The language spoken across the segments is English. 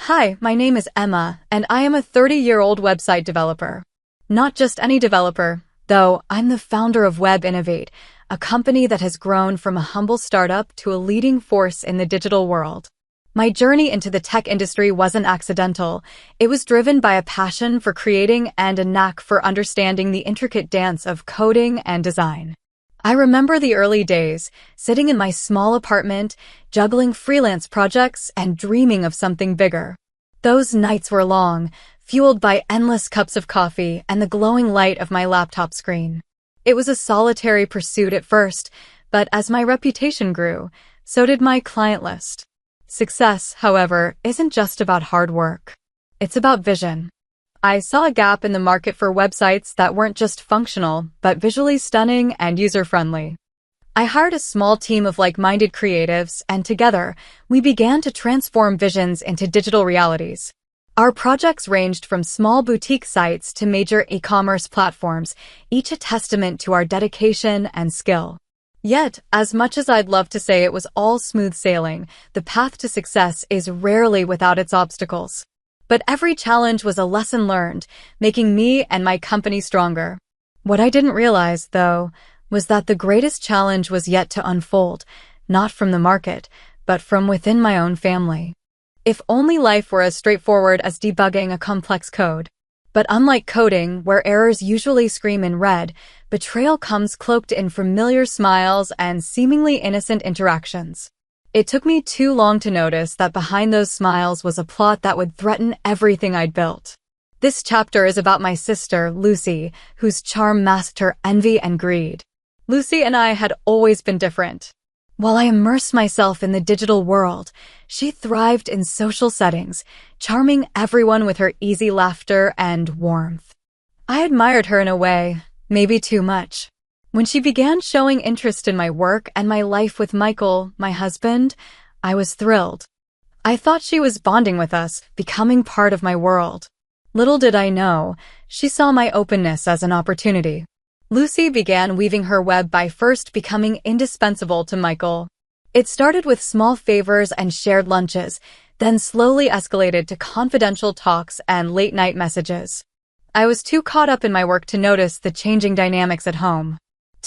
Hi, my name is Emma, and I am a 30-year-old website developer. Not just any developer, though. I'm the founder of Web Innovate, a company that has grown from a humble startup to a leading force in the digital world. My journey into the tech industry wasn't accidental. It was driven by a passion for creating and a knack for understanding the intricate dance of coding and design. I remember the early days, sitting in my small apartment, juggling freelance projects and dreaming of something bigger. Those nights were long, fueled by endless cups of coffee and the glowing light of my laptop screen. It was a solitary pursuit at first, but as my reputation grew, so did my client list. Success, however, isn't just about hard work. It's about vision. I saw a gap in the market for websites that weren't just functional, but visually stunning and user-friendly. I hired a small team of like-minded creatives, and together, we began to transform visions into digital realities. Our projects ranged from small boutique sites to major e-commerce platforms, each a testament to our dedication and skill. Yet, as much as I'd love to say it was all smooth sailing, the path to success is rarely without its obstacles. But every challenge was a lesson learned, making me and my company stronger. What I didn't realize, though, was that the greatest challenge was yet to unfold, not from the market, but from within my own family. If only life were as straightforward as debugging a complex code. But unlike coding, where errors usually scream in red, betrayal comes cloaked in familiar smiles and seemingly innocent interactions. It took me too long to notice that behind those smiles was a plot that would threaten everything I'd built. This chapter is about my sister, Lucy, whose charm masked her envy and greed. Lucy and I had always been different. While I immersed myself in the digital world, she thrived in social settings, charming everyone with her easy laughter and warmth. I admired her in a way, maybe too much. When she began showing interest in my work and my life with Michael, my husband, I was thrilled. I thought she was bonding with us, becoming part of my world. Little did I know, she saw my openness as an opportunity. Lucy began weaving her web by first becoming indispensable to Michael. It started with small favors and shared lunches, then slowly escalated to confidential talks and late-night messages. I was too caught up in my work to notice the changing dynamics at home.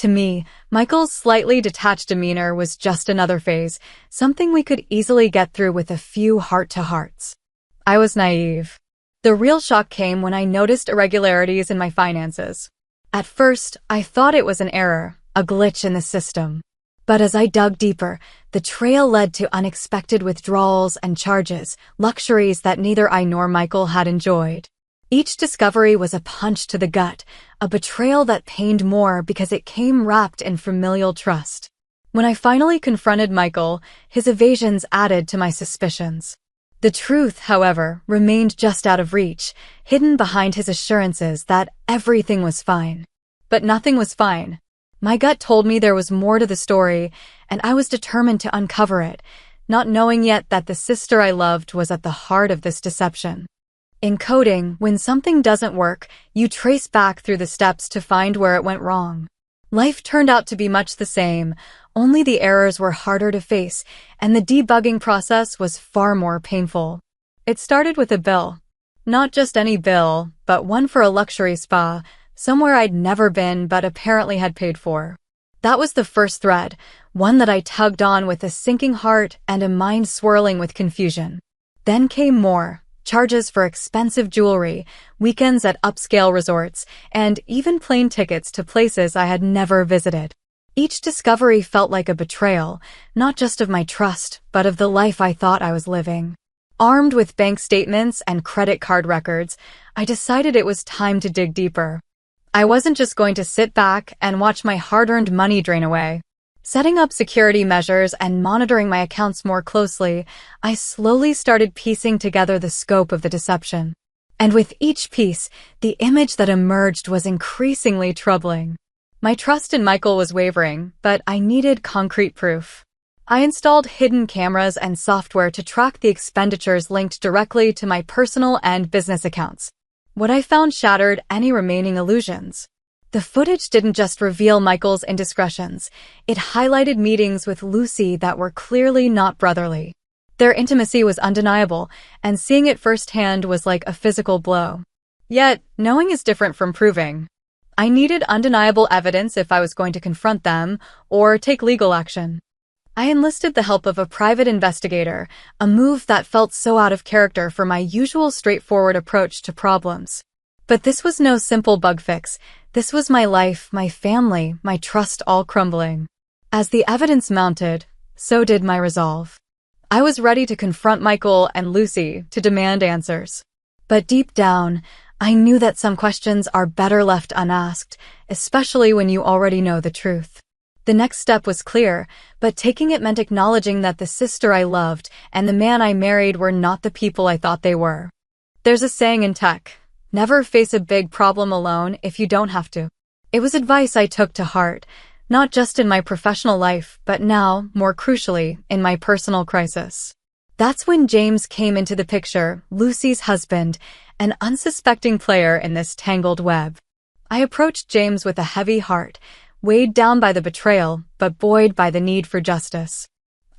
To me, Michael's slightly detached demeanor was just another phase, something we could easily get through with a few heart-to-hearts. I was naive. The real shock came when I noticed irregularities in my finances. At first, I thought it was an error, a glitch in the system. But as I dug deeper, the trail led to unexpected withdrawals and charges, luxuries that neither I nor Michael had enjoyed. Each discovery was a punch to the gut, a betrayal that pained more because it came wrapped in familial trust. When I finally confronted Michael, his evasions added to my suspicions. The truth, however, remained just out of reach, hidden behind his assurances that everything was fine. But nothing was fine. My gut told me there was more to the story, and I was determined to uncover it, not knowing yet that the sister I loved was at the heart of this deception. In coding, when something doesn't work, you trace back through the steps to find where it went wrong. Life turned out to be much the same, only the errors were harder to face, and the debugging process was far more painful. It started with a bill. Not just any bill, but one for a luxury spa, somewhere I'd never been but apparently had paid for. That was the first thread, one that I tugged on with a sinking heart and a mind swirling with confusion. Then came more. Charges for expensive jewelry, weekends at upscale resorts, and even plane tickets to places I had never visited. Each discovery felt like a betrayal, not just of my trust, but of the life I thought I was living. Armed with bank statements and credit card records, I decided it was time to dig deeper. I wasn't just going to sit back and watch my hard-earned money drain away. Setting up security measures and monitoring my accounts more closely, I slowly started piecing together the scope of the deception. And with each piece, the image that emerged was increasingly troubling. My trust in Michael was wavering, but I needed concrete proof. I installed hidden cameras and software to track the expenditures linked directly to my personal and business accounts. What I found shattered any remaining illusions. The footage didn't just reveal Michael's indiscretions, it highlighted meetings with Lucy that were clearly not brotherly. Their intimacy was undeniable, and seeing it firsthand was like a physical blow. Yet, knowing is different from proving. I needed undeniable evidence if I was going to confront them or take legal action. I enlisted the help of a private investigator, a move that felt so out of character for my usual straightforward approach to problems. But this was no simple bug fix. This was my life, my family, my trust all crumbling. As the evidence mounted, so did my resolve. I was ready to confront Michael and Lucy to demand answers. But deep down, I knew that some questions are better left unasked, especially when you already know the truth. The next step was clear, but taking it meant acknowledging that the sister I loved and the man I married were not the people I thought they were. There's a saying in tech, never face a big problem alone if you don't have to. It was advice I took to heart, not just in my professional life, but now, more crucially, in my personal crisis. That's when James came into the picture, Lucy's husband, an unsuspecting player in this tangled web. I approached James with a heavy heart, weighed down by the betrayal, but buoyed by the need for justice.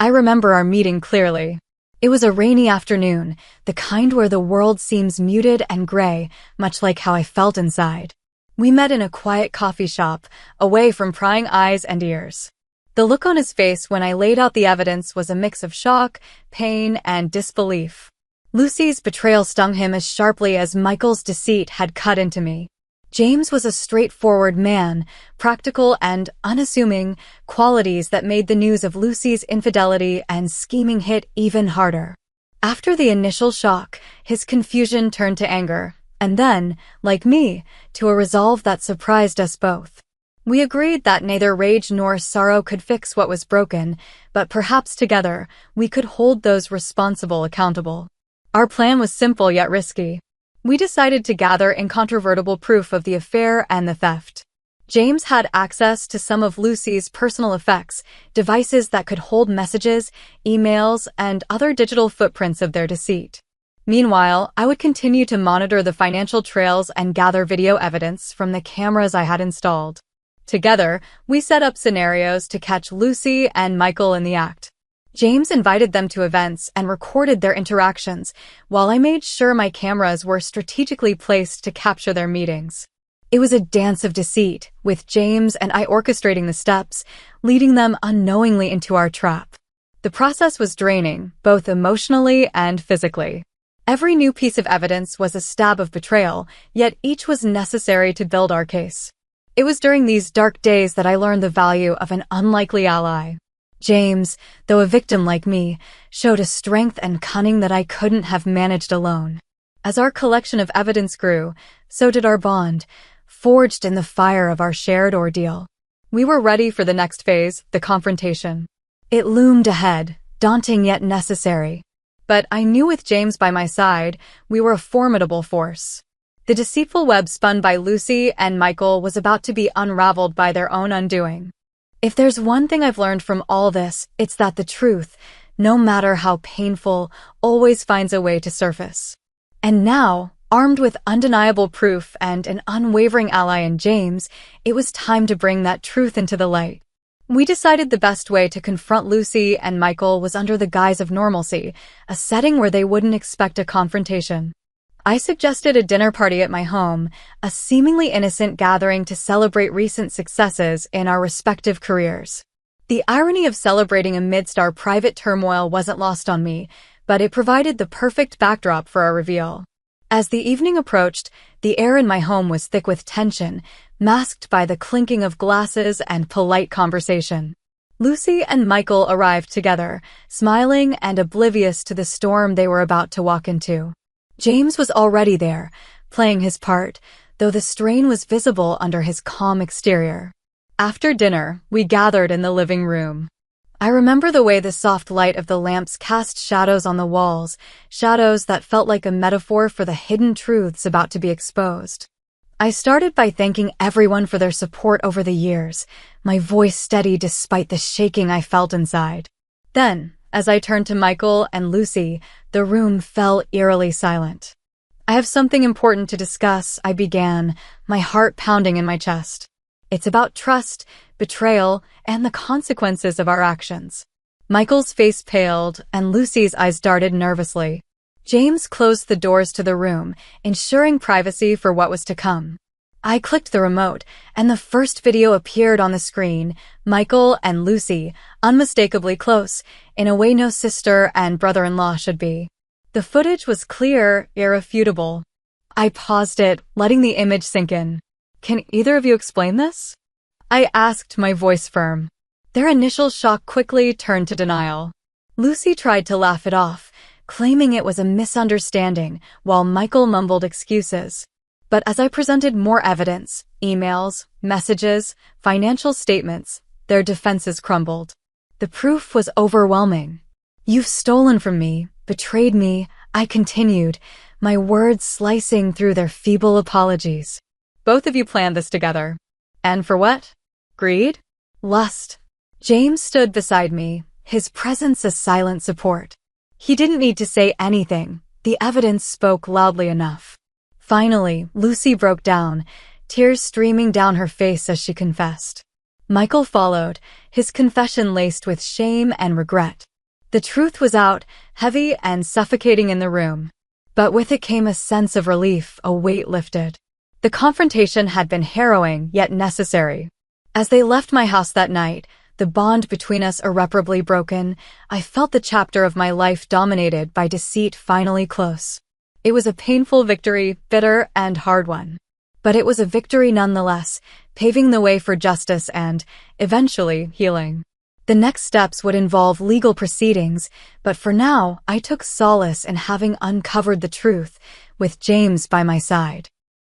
I remember our meeting clearly. It was a rainy afternoon, the kind where the world seems muted and gray, much like how I felt inside. We met in a quiet coffee shop, away from prying eyes and ears. The look on his face when I laid out the evidence was a mix of shock, pain, and disbelief. Lucy's betrayal stung him as sharply as Michael's deceit had cut into me. James was a straightforward man, practical and unassuming, qualities that made the news of Lucy's infidelity and scheming hit even harder. After the initial shock, his confusion turned to anger, and then, like me, to a resolve that surprised us both. We agreed that neither rage nor sorrow could fix what was broken, but perhaps together, we could hold those responsible accountable. Our plan was simple yet risky. We decided to gather incontrovertible proof of the affair and the theft. James had access to some of Lucy's personal effects, devices that could hold messages, emails, and other digital footprints of their deceit. Meanwhile, I would continue to monitor the financial trails and gather video evidence from the cameras I had installed. Together, we set up scenarios to catch Lucy and Michael in the act. James invited them to events and recorded their interactions, while I made sure my cameras were strategically placed to capture their meetings. It was a dance of deceit, with James and I orchestrating the steps, leading them unknowingly into our trap. The process was draining, both emotionally and physically. Every new piece of evidence was a stab of betrayal, yet each was necessary to build our case. It was during these dark days that I learned the value of an unlikely ally. James, though a victim like me, showed a strength and cunning that I couldn't have managed alone. As our collection of evidence grew, so did our bond, forged in the fire of our shared ordeal. We were ready for the next phase, the confrontation. It loomed ahead, daunting yet necessary. But I knew with James by my side, we were a formidable force. The deceitful web spun by Lucy and Michael was about to be unraveled by their own undoing. If there's one thing I've learned from all this, it's that the truth, no matter how painful, always finds a way to surface. And now, armed with undeniable proof and an unwavering ally in James, it was time to bring that truth into the light. We decided the best way to confront Lucy and Michael was under the guise of normalcy, a setting where they wouldn't expect a confrontation. I suggested a dinner party at my home, a seemingly innocent gathering to celebrate recent successes in our respective careers. The irony of celebrating amidst our private turmoil wasn't lost on me, but it provided the perfect backdrop for our reveal. As the evening approached, the air in my home was thick with tension, masked by the clinking of glasses and polite conversation. Lucy and Michael arrived together, smiling and oblivious to the storm they were about to walk into. James was already there, playing his part, though the strain was visible under his calm exterior. After dinner, we gathered in the living room. I remember the way the soft light of the lamps cast shadows on the walls, shadows that felt like a metaphor for the hidden truths about to be exposed. I started by thanking everyone for their support over the years, my voice steady despite the shaking I felt inside. Then, as I turned to Michael and Lucy, the room fell eerily silent. I have something important to discuss, I began, my heart pounding in my chest. It's about trust, betrayal, and the consequences of our actions. Michael's face paled, and Lucy's eyes darted nervously. James closed the doors to the room, ensuring privacy for what was to come. I clicked the remote, and the first video appeared on the screen, Michael and Lucy, unmistakably close, in a way no sister and brother-in-law should be. The footage was clear, irrefutable. I paused it, letting the image sink in. "Can either of you explain this?" I asked, my voice firm. Their initial shock quickly turned to denial. Lucy tried to laugh it off, claiming it was a misunderstanding, while Michael mumbled excuses. But as I presented more evidence, emails, messages, financial statements, their defenses crumbled. The proof was overwhelming. "You've stolen from me, betrayed me," I continued, my words slicing through their feeble apologies. "Both of you planned this together. And for what? Greed? Lust?" James stood beside me, his presence a silent support. He didn't need to say anything. The evidence spoke loudly enough. Finally, Lucy broke down, tears streaming down her face as she confessed. Michael followed, his confession laced with shame and regret. The truth was out, heavy and suffocating in the room. But with it came a sense of relief, a weight lifted. The confrontation had been harrowing, yet necessary. As they left my house that night, the bond between us irreparably broken, I felt the chapter of my life dominated by deceit finally close. It was a painful victory, bitter and hard one. But it was a victory nonetheless, paving the way for justice and, eventually, healing. The next steps would involve legal proceedings, but for now, I took solace in having uncovered the truth, with James by my side.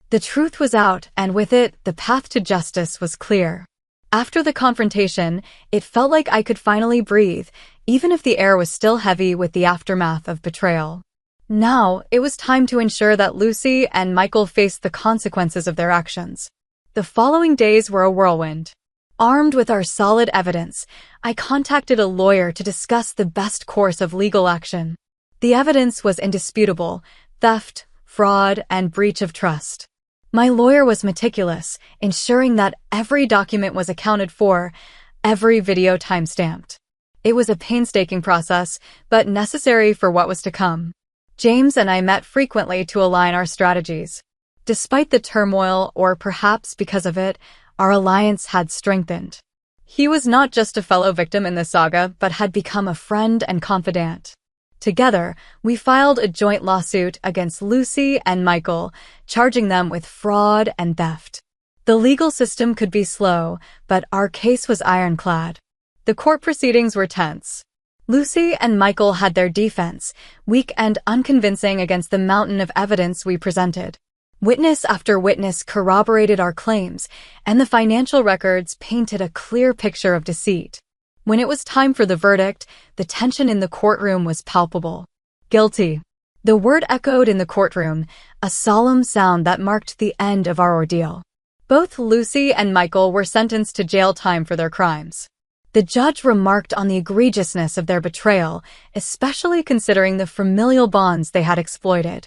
The truth was out, and with it, the path to justice was clear. After the confrontation, it felt like I could finally breathe, even if the air was still heavy with the aftermath of betrayal. Now, it was time to ensure that Lucy and Michael faced the consequences of their actions. The following days were a whirlwind. Armed with our solid evidence, I contacted a lawyer to discuss the best course of legal action. The evidence was indisputable: theft, fraud, and breach of trust. My lawyer was meticulous, ensuring that every document was accounted for, every video timestamped. It was a painstaking process, but necessary for what was to come. James and I met frequently to align our strategies. Despite the turmoil, or perhaps because of it, our alliance had strengthened. He was not just a fellow victim in the saga, but had become a friend and confidant. Together, we filed a joint lawsuit against Lucy and Michael, charging them with fraud and theft. The legal system could be slow, but our case was ironclad. The court proceedings were tense. Lucy and Michael had their defense, weak and unconvincing against the mountain of evidence we presented. Witness after witness corroborated our claims, and the financial records painted a clear picture of deceit. When it was time for the verdict, the tension in the courtroom was palpable. Guilty. The word echoed in the courtroom, a solemn sound that marked the end of our ordeal. Both Lucy and Michael were sentenced to jail time for their crimes. The judge remarked on the egregiousness of their betrayal, especially considering the familial bonds they had exploited.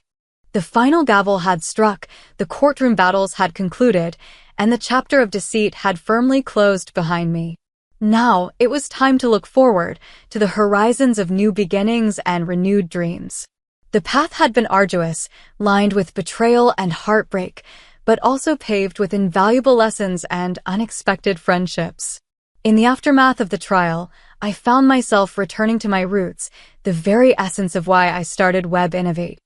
The final gavel had struck, the courtroom battles had concluded, and the chapter of deceit had firmly closed behind me. Now, it was time to look forward, to the horizons of new beginnings and renewed dreams. The path had been arduous, lined with betrayal and heartbreak, but also paved with invaluable lessons and unexpected friendships. In the aftermath of the trial, I found myself returning to my roots, the very essence of why I started Web Innovate.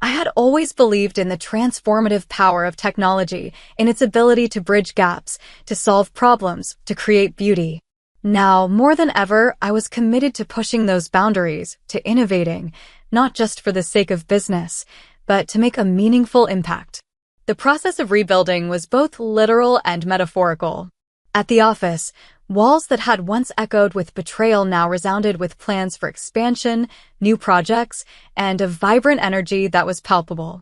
I had always believed in the transformative power of technology, in its ability to bridge gaps, to solve problems, to create beauty. Now, more than ever, I was committed to pushing those boundaries, to innovating, not just for the sake of business, but to make a meaningful impact. The process of rebuilding was both literal and metaphorical. At the office, walls that had once echoed with betrayal now resounded with plans for expansion, new projects, and a vibrant energy that was palpable.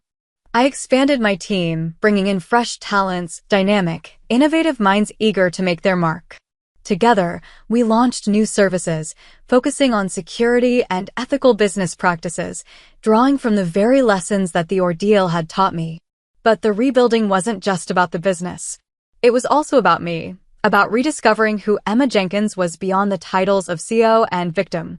I expanded my team, bringing in fresh talents, dynamic, innovative minds eager to make their mark. Together, we launched new services, focusing on security and ethical business practices, drawing from the very lessons that the ordeal had taught me. But the rebuilding wasn't just about the business. It was also about me. about rediscovering who Emma Jenkins was beyond the titles of CEO and victim.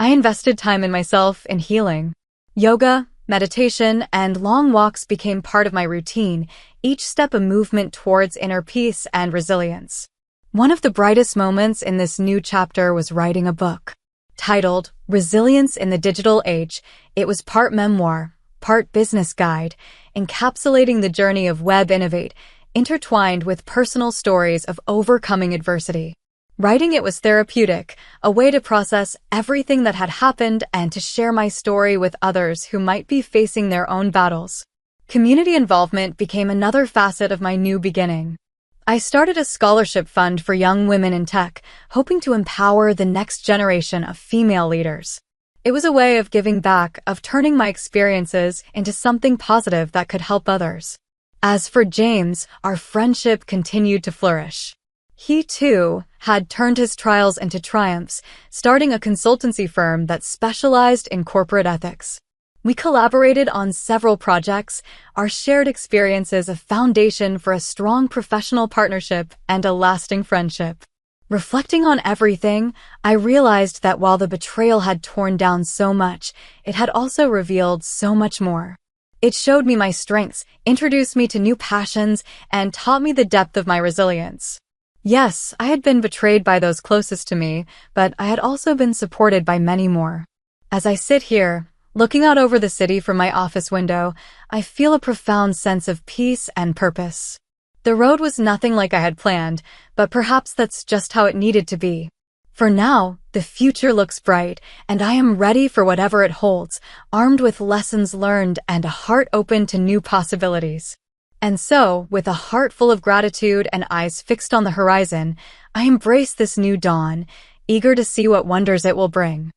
I invested time in myself in healing. Yoga, meditation, and long walks became part of my routine, each step a movement towards inner peace and resilience. One of the brightest moments in this new chapter was writing a book. Titled Resilience in the Digital Age, it was part memoir, part business guide, encapsulating the journey of Web Innovate, intertwined with personal stories of overcoming adversity. Writing it was therapeutic, a way to process everything that had happened and to share my story with others who might be facing their own battles. Community involvement became another facet of my new beginning. I started a scholarship fund for young women in tech, hoping to empower the next generation of female leaders. It was a way of giving back, of turning my experiences into something positive that could help others. As for James, our friendship continued to flourish. He, too, had turned his trials into triumphs, starting a consultancy firm that specialized in corporate ethics. We collaborated on several projects, our shared experiences a foundation for a strong professional partnership and a lasting friendship. Reflecting on everything, I realized that while the betrayal had torn down so much, it had also revealed so much more. It showed me my strengths, introduced me to new passions, and taught me the depth of my resilience. Yes, I had been betrayed by those closest to me, but I had also been supported by many more. As I sit here, looking out over the city from my office window, I feel a profound sense of peace and purpose. The road was nothing like I had planned, but perhaps that's just how it needed to be. For now, the future looks bright, and I am ready for whatever it holds, armed with lessons learned and a heart open to new possibilities. And so, with a heart full of gratitude and eyes fixed on the horizon, I embrace this new dawn, eager to see what wonders it will bring.